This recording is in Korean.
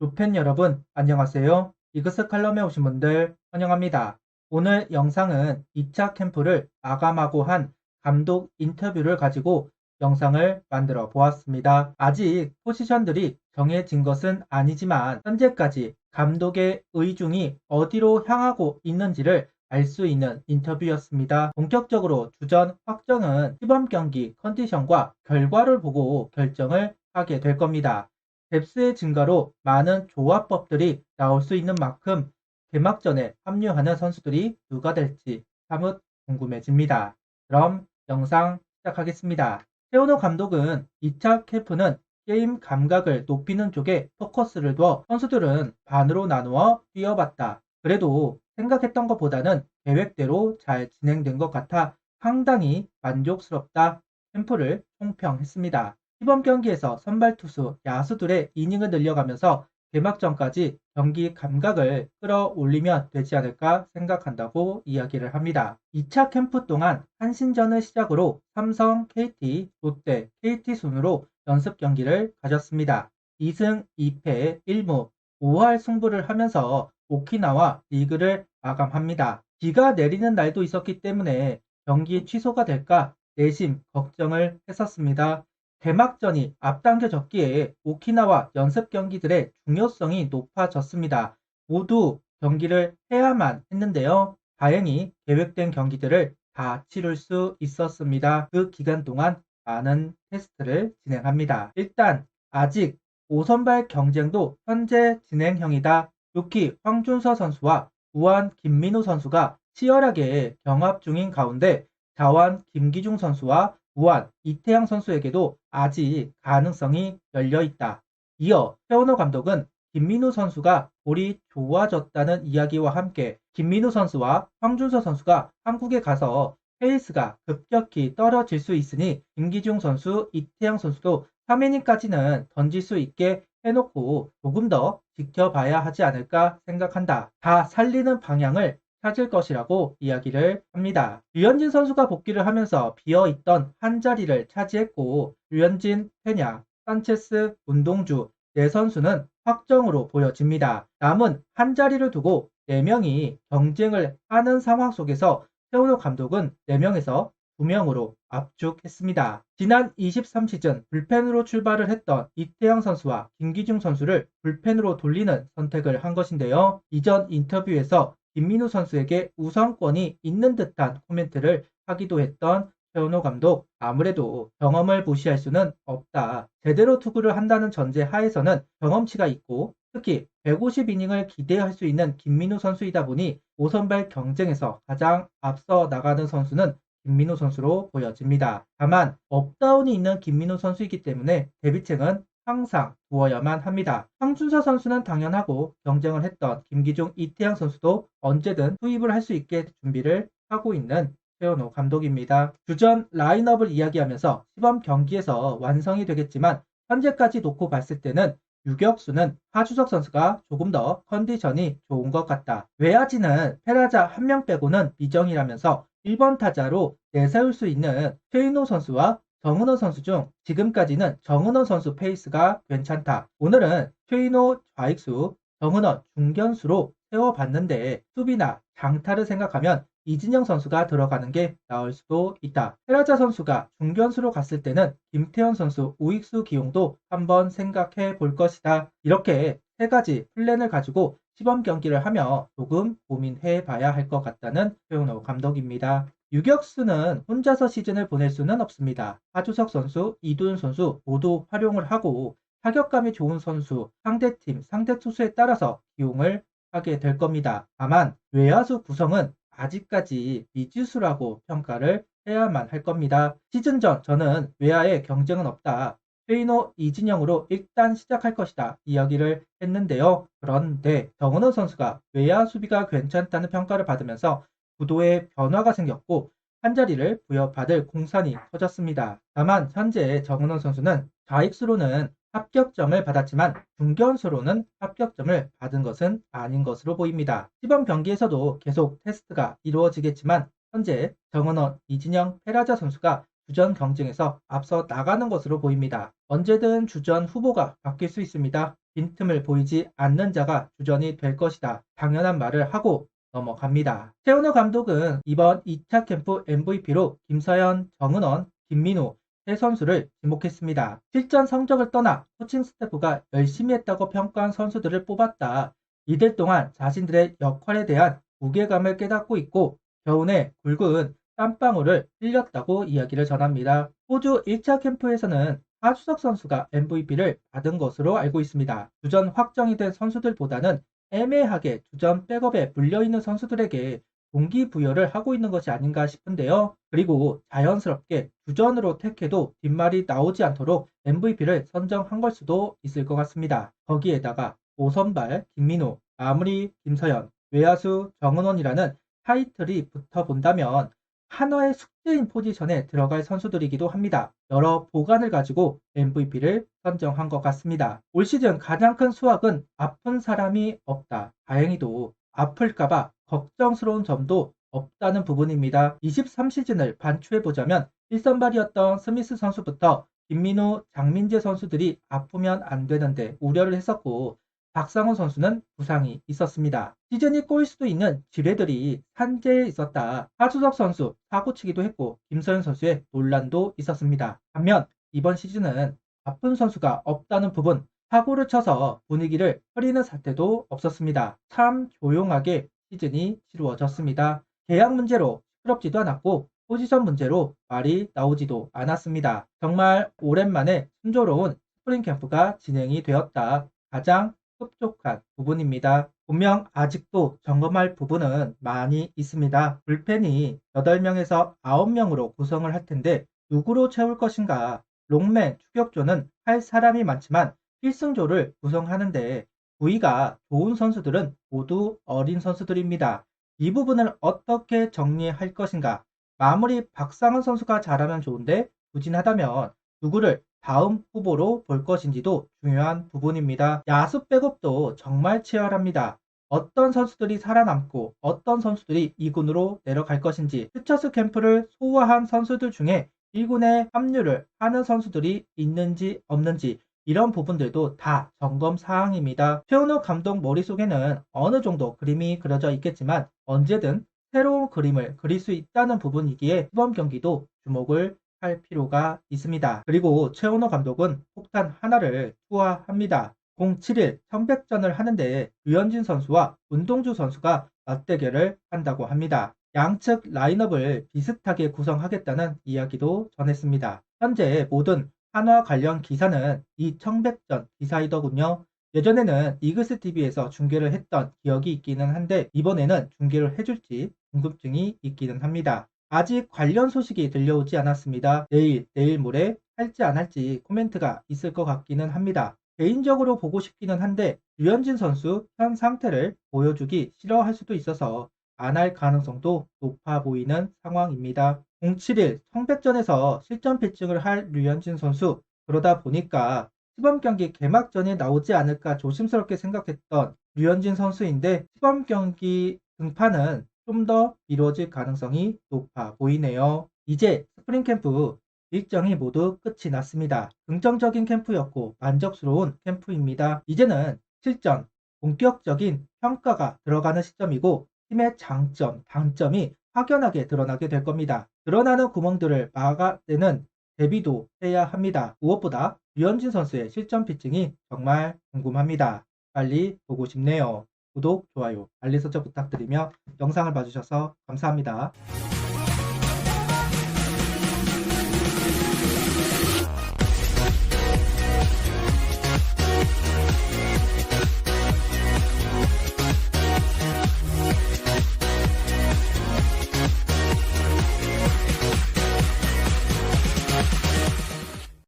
루팬 여러분, 안녕하세요. 이그스 칼럼에 오신 분들 환영합니다. 오늘 영상은 2차 캠프를 마감하고 한 감독 인터뷰를 가지고 영상을 만들어 보았습니다. 아직 포지션들이 정해진 것은 아니지만 현재까지 감독의 의중이 어디로 향하고 있는지를 알 수 있는 인터뷰였습니다. 본격적으로 주전 확정은 시범 경기 컨디션과 결과를 보고 결정을 하게 될 겁니다. 뎁스의 증가로 많은 조합법들이 나올 수 있는 만큼 개막전에 합류하는 선수들이 누가 될지 사뭇 궁금해집니다. 그럼 영상 시작하겠습니다. 세오노 감독은 2차 캠프는 게임 감각을 높이는 쪽에 포커스를 둬 선수들은 반으로 나누어 뛰어봤다. 그래도 생각했던 것보다는 계획대로 잘 진행된 것 같아 상당히 만족스럽다. 캠프를 총평했습니다. 이번 경기에서 선발 투수 야수들의 이닝을 늘려가면서 개막전까지 경기 감각을 끌어올리면 되지 않을까 생각한다고 이야기를 합니다. 2차 캠프 동안 한신전을 시작으로 삼성, KT, 롯데, KT 순으로 연습 경기를 가졌습니다. 2승 2패 1무 5할 승부를 하면서 오키나와 리그를 마감합니다. 비가 내리는 날도 있었기 때문에 경기 취소가 될까 내심 걱정을 했었습니다. 개막전이 앞당겨졌기에 오키나와 연습 경기들의 중요성이 높아졌습니다. 모두 경기를 해야만 했는데요. 다행히 계획된 경기들을 다 치를 수 있었습니다. 그 기간 동안 많은 테스트를 진행합니다. 일단 아직 5선발 경쟁도 현재 진행형이다. 루키 황준서 선수와 우한 김민우 선수가 치열하게 경합 중인 가운데 자완 김기중 선수와 우한 이태양 선수에게도 아직 가능성이 열려 있다. 이어 최원호 감독은 김민우 선수가 볼이 좋아졌다는 이야기와 함께 김민우 선수와 황준서 선수가 한국에 가서 페이스가 급격히 떨어질 수 있으니 김기중 선수, 이태양 선수도 3이닝까지는 던질 수 있게 해놓고 조금 더 지켜봐야 하지 않을까 생각한다. 다 살리는 방향을 찾을 것이라고 이야기를 합니다. 류현진 선수가 복귀를 하면서 비어있던 한 자리를 차지했고 류현진, 페냐, 산체스, 운동주 네 선수는 확정으로 보여집니다. 남은 한 자리를 두고 4명이 경쟁을 하는 상황 속에서 세우노 감독은 4명에서 2명으로 압축했습니다. 지난 23시즌 불펜으로 출발을 했던 이태영 선수와 김기중 선수를 불펜으로 돌리는 선택을 한 것인데요. 이전 인터뷰에서 김민우 선수에게 우선권이 있는 듯한 코멘트를 하기도 했던 최원호 감독, 아무래도 경험을 무시할 수는 없다. 제대로 투구를 한다는 전제 하에서는 경험치가 있고 특히 150이닝을 기대할 수 있는 김민우 선수이다 보니 5선발 경쟁에서 가장 앞서 나가는 선수는 김민우 선수로 보여집니다. 다만 업다운이 있는 김민우 선수이기 때문에 데뷔책은 항상 두어야만 합니다. 황준서 선수는 당연하고 경쟁을 했던 김기중, 이태양 선수도 언제든 투입을 할 수 있게 준비를 하고 있는 최원호 감독입니다. 주전 라인업을 이야기하면서 시범 경기에서 완성이 되겠지만 현재까지 놓고 봤을 때는 유격수는 하주석 선수가 조금 더 컨디션이 좋은 것 같다. 외야지는 페라자 한 명 빼고는 미정이라면서 1번 타자로 내세울 수 있는 최인호 선수와 정은호 선수 중 지금까지는 정은호 선수 페이스가 괜찮다. 오늘은 최인호 좌익수, 정은호 중견수로 세워봤는데 수비나 장타를 생각하면 이진영 선수가 들어가는 게 나을 수도 있다. 헤라자 선수가 중견수로 갔을 때는 김태현 선수 우익수 기용도 한번 생각해 볼 것이다. 이렇게 세 가지 플랜을 가지고 시범 경기를 하며 조금 고민해 봐야 할 것 같다는 최용호 감독입니다. 유격수는 혼자서 시즌을 보낼 수는 없습니다. 하주석 선수, 이두현 선수 모두 활용을 하고 타격감이 좋은 선수, 상대팀, 상대 투수에 따라서 기용을 하게 될 겁니다. 다만 외야수 구성은 아직까지 미지수라고 평가를 해야만 할 겁니다. 시즌 전 저는 외야에 경쟁은 없다. 페이노 이진영으로 일단 시작할 것이다. 이야기를 했는데요. 그런데 정은호 선수가 외야 수비가 괜찮다는 평가를 받으면서 구도에 변화가 생겼고 한 자리를 부여받을 공산이 터졌습니다. 다만 현재 정은호 선수는 좌익수로는 합격점을 받았지만 중견수로는 합격점을 받은 것은 아닌 것으로 보입니다. 시범 경기에서도 계속 테스트가 이루어지겠지만 현재 정은원, 이진영, 페라자 선수가 주전 경쟁에서 앞서 나가는 것으로 보입니다. 언제든 주전 후보가 바뀔 수 있습니다. 빈틈을 보이지 않는 자가 주전이 될 것이다. 당연한 말을 하고 넘어갑니다. 최은호 감독은 이번 2차 캠프 MVP로 김서현, 정은원, 김민우 세 선수를 지목했습니다. 실전 성적을 떠나 코칭 스태프가 열심히 했다고 평가한 선수들을 뽑았다. 이들 동안 자신들의 역할에 대한 무게감을 깨닫고 있고 겨우내 굵은 땀방울을 흘렸다고 이야기를 전합니다. 호주 1차 캠프에서는 하주석 선수가 MVP를 받은 것으로 알고 있습니다. 주전 확정이 된 선수들보다는 애매하게 주전 백업에 물려있는 선수들에게 동기부여를 하고 있는 것이 아닌가 싶은데요. 그리고 자연스럽게 주전으로 택해도 뒷말이 나오지 않도록 MVP를 선정한 걸 수도 있을 것 같습니다. 거기에다가 5선발 김민우, 마무리 김서현, 외야수 정은원이라는 타이틀이 붙어본다면 하나의 숙제인 포지션에 들어갈 선수들이기도 합니다. 여러 보관을 가지고 MVP를 선정한 것 같습니다. 올 시즌 가장 큰 수확은 아픈 사람이 없다. 다행히도 아플까봐 걱정스러운 점도 없다는 부분입니다. 23시즌을 반추해보자면 1선발이었던 스미스 선수부터 김민우, 장민재 선수들이 아프면 안 되는데 우려를 했었고 박상훈 선수는 부상이 있었습니다. 시즌이 꼬일 수도 있는 지뢰들이 산재에 있었다. 하주석 선수 사고치기도 했고 김서현 선수의 논란도 있었습니다. 반면 이번 시즌은 아픈 선수가 없다는 부분, 사고를 쳐서 분위기를 흐리는 사태도 없었습니다. 참 조용하게 시즌이 치루어졌습니다. 계약 문제로 시끄럽지도 않았고 포지션 문제로 말이 나오지도 않았습니다. 정말 오랜만에 순조로운 스프링 캠프가 진행이 되었다. 가장 흡족한 부분입니다. 분명 아직도 점검할 부분은 많이 있습니다. 불펜이 8명에서 9명으로 구성을 할 텐데 누구로 채울 것인가? 롱맨, 추격조는 할 사람이 많지만 필승조를 구성하는데 부위가 좋은 선수들은 모두 어린 선수들입니다. 이 부분을 어떻게 정리할 것인가? 마무리 박상은 선수가 잘하면 좋은데 부진하다면 누구를 다음 후보로 볼 것인지도 중요한 부분입니다. 야수 백업도 정말 치열합니다. 어떤 선수들이 살아남고 어떤 선수들이 2군으로 내려갈 것인지 퓨처스 캠프를 소화한 선수들 중에 1군에 합류를 하는 선수들이 있는지 없는지 이런 부분들도 다 점검 사항입니다. 최은호 감독 머릿속에는 어느 정도 그림이 그려져 있겠지만 언제든 새로운 그림을 그릴 수 있다는 부분이기에 이번 경기도 주목을 할 필요가 있습니다. 그리고 최은호 감독은 폭탄 하나를 투하합니다. 07일 청백전을 하는데 류현진 선수와 문동주 선수가 맞대결을 한다고 합니다. 양측 라인업을 비슷하게 구성하겠다는 이야기도 전했습니다. 현재 모든 한화 관련 기사는 이 청백전 기사이더군요. 예전에는 이글스TV에서 중계를 했던 기억이 있기는 한데 이번에는 중계를 해줄지 궁금증이 있기는 합니다. 아직 관련 소식이 들려오지 않았습니다. 내일 모레 할지 안 할지 코멘트가 있을 것 같기는 합니다. 개인적으로 보고 싶기는 한데 류현진 선수 현 상태를 보여주기 싫어할 수도 있어서 안 할 가능성도 높아 보이는 상황입니다. 07일 청백전에서 실전 피칭을 할 류현진 선수 그러다 보니까 시범 경기 개막 전에 나오지 않을까 조심스럽게 생각했던 류현진 선수인데 시범 경기 등판은 좀 더 이루어질 가능성이 높아 보이네요. 이제 스프링 캠프 일정이 모두 끝이 났습니다. 긍정적인 캠프였고 만족스러운 캠프입니다. 이제는 실전, 본격적인 평가가 들어가는 시점이고 팀의 장점, 단점이 확연하게 드러나게 될 겁니다. 드러나는 구멍들을 막아내는 대비도 해야 합니다. 무엇보다 류현진 선수의 실전 피칭이 정말 궁금합니다. 빨리 보고 싶네요. 구독, 좋아요, 알림 설정 부탁드리며 영상을 봐주셔서 감사합니다.